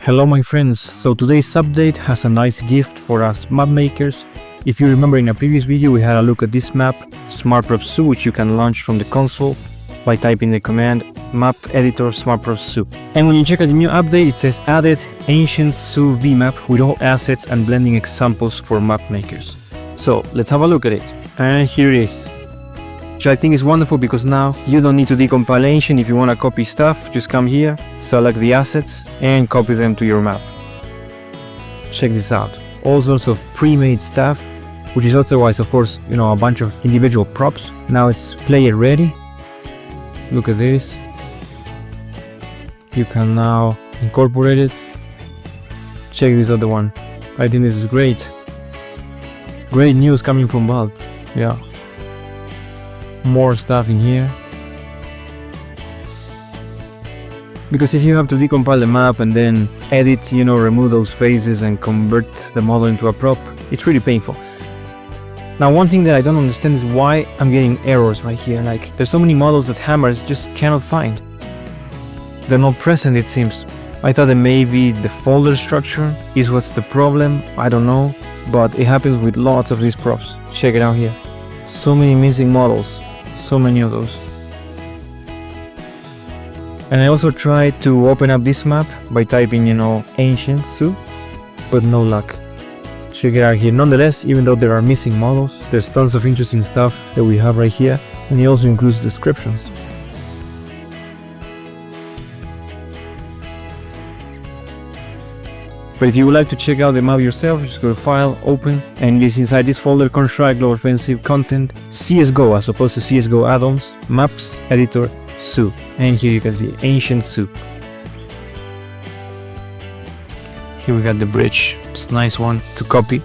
Hello my friends, so today's update has a nice gift for us map makers. If you remember, in a previous video we had a look at this map, SmartProp2, which you can launch from the console by typing the command map editor SmartProp2. And when you check out the new update, it says added ancient SU VMAP with all assets and blending examples for map makers. So let's have a look at it. And here it is. Which I think is wonderful because now you don't need to decompile ancient. If you want to copy stuff, just come here, select the assets and copy them to your map. Check this out. All sorts of pre-made stuff, which is otherwise, of course, a bunch of individual props. Now it's player ready. Look at this. You can now incorporate it. Check this other one. I think this is great. Great news coming from Valve. Yeah. More stuff in here. Because if you have to decompile the map and then edit, remove those faces and convert the model into a prop, it's really painful. Now, one thing that I don't understand is why I'm getting errors right here. Like, there's so many models that Hammers just cannot find. They're not present, it seems. I thought that maybe the folder structure is what's the problem. I don't know, but it happens with lots of these props. Check it out here. So many missing models. So many of those. And I also tried to open up this map by typing, ancient SU, but no luck. Check it out here. Nonetheless, even though there are missing models, there's tons of interesting stuff that we have right here, and it also includes descriptions. But if you would like to check out the map yourself, just go to File, Open, and it's inside this folder, Construct, Global Offensive, Content, CSGO, as opposed to CSGO add-ons, Maps, Editor, SU. And here you can see Ancient SU. Here we got the bridge. It's a nice one to copy.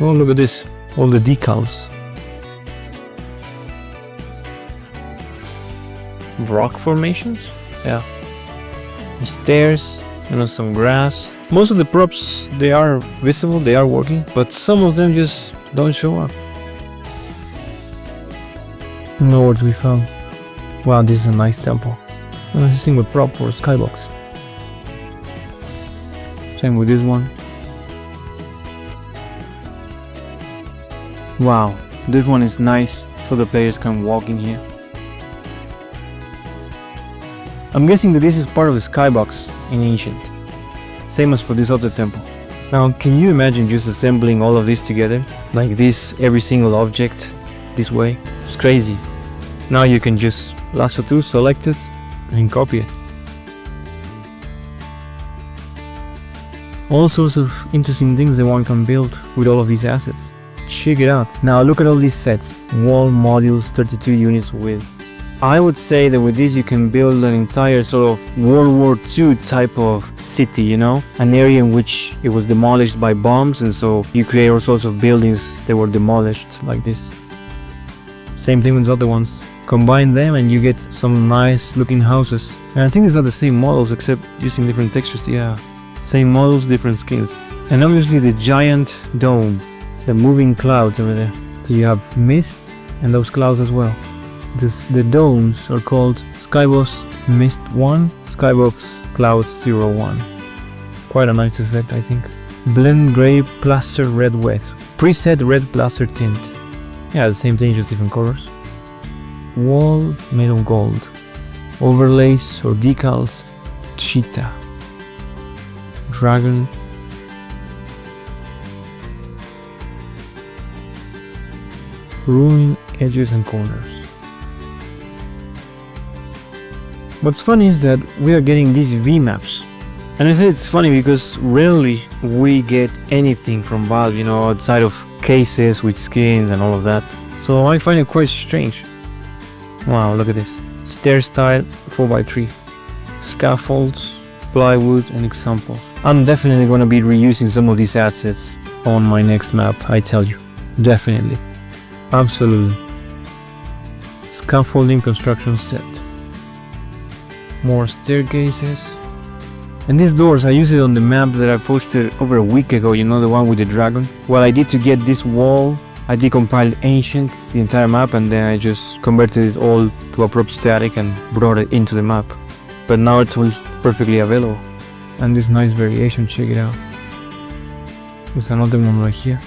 Oh, look at this. All the decals. Rock formations? Yeah. The stairs. Some grass. Most of the props, they are visible, they are working, but some of them just don't show up. Nowhere to be found. Wow, this is a nice temple. This thing with prop or skybox. Same with this one. Wow, this one is nice, so the players can walk in here. I'm guessing that this is part of the skybox in Ancient. Same as for this other temple. Now, can you imagine just assembling all of this together? Like this, every single object, this way? It's crazy. Now you can just lasso 2, select it, and copy it. All sorts of interesting things that one can build with all of these assets. Check it out. Now look at all these sets. Wall modules, 32 units width. I would say that with this you can build an entire sort of World War II type of city, an area in which it was demolished by bombs, and so you create all sorts of buildings that were demolished like this. Same thing with the other ones. Combine them and you get some nice looking houses. And I think these are the same models except using different textures. Yeah, same models, different scales. And obviously the giant dome, the moving clouds over there. So you have mist and those clouds as well. The domes are called Skybox Mist 1, Skybox Clouds 01. Quite a nice effect, I think. Blend gray plaster red wet. Preset red plaster tint. Yeah, the same thing, just different colors. Wall made of gold. Overlays or decals. Cheetah. Dragon. Ruin edges and corners. What's funny is that we are getting these VMAPs. And I say it's funny because rarely we get anything from Valve, outside of cases with skins and all of that. So I find it quite strange. Wow, look at this. Stair style 4x3. Scaffolds, plywood, and examples. I'm definitely going to be reusing some of these assets on my next map, I tell you. Definitely. Absolutely. Scaffolding construction set. More staircases. And these doors, I used it on the map that I posted over a week ago, the one with the dragon. What I did to get this wall, I decompiled Ancient, the entire map, and then I just converted it all to a prop static and brought it into the map. But now it's all perfectly available. And this nice variation, check it out. There's another one right here.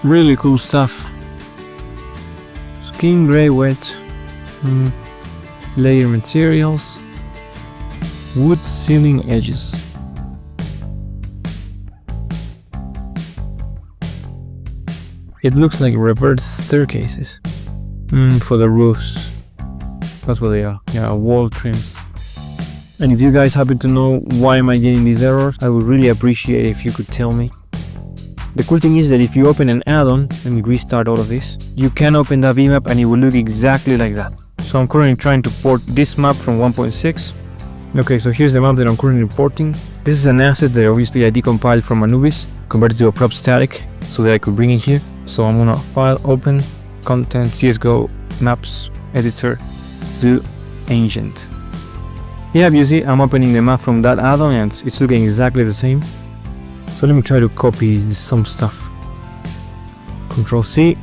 Really cool stuff. Skin gray wet. Layer materials. Wood ceiling edges. It looks like reverse staircases for the roofs. That's what they are. Yeah, wall trims. And if you guys happen to know why am I getting these errors, I would really appreciate it if you could tell me. The cool thing is that if you open an add-on, let me restart all of this, you can open that VMAP and it will look exactly like that. So I'm currently trying to port this map from 1.6. Okay, so here's the map that I'm currently porting. This is an asset that obviously I decompiled from Anubis, converted to a prop static so that I could bring it here. So I'm gonna file, open, content, CSGO, maps, editor, zoo, ancient. Yeah, you see, I'm opening the map from that add-on and it's looking exactly the same. So let me try to copy some stuff. Control C,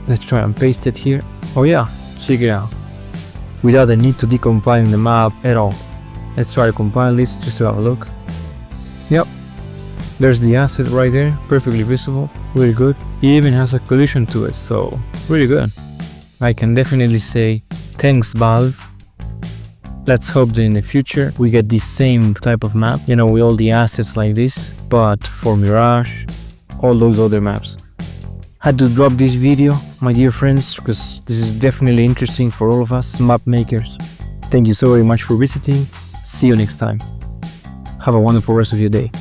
let's try and paste it here. Oh yeah, check it out. Without the need to decompile the map at all. Let's try to compile this just to have a look. Yep, there's the asset right there, perfectly visible, really good. It even has a collision to it, so really good. I can definitely say thanks Valve. Let's hope that in the future we get this same type of map, you know, with all the assets like this, but for Mirage, all those other maps. Had to drop this video, my dear friends, because this is definitely interesting for all of us map makers. Thank you so very much for visiting. See you next time. Have a wonderful rest of your day.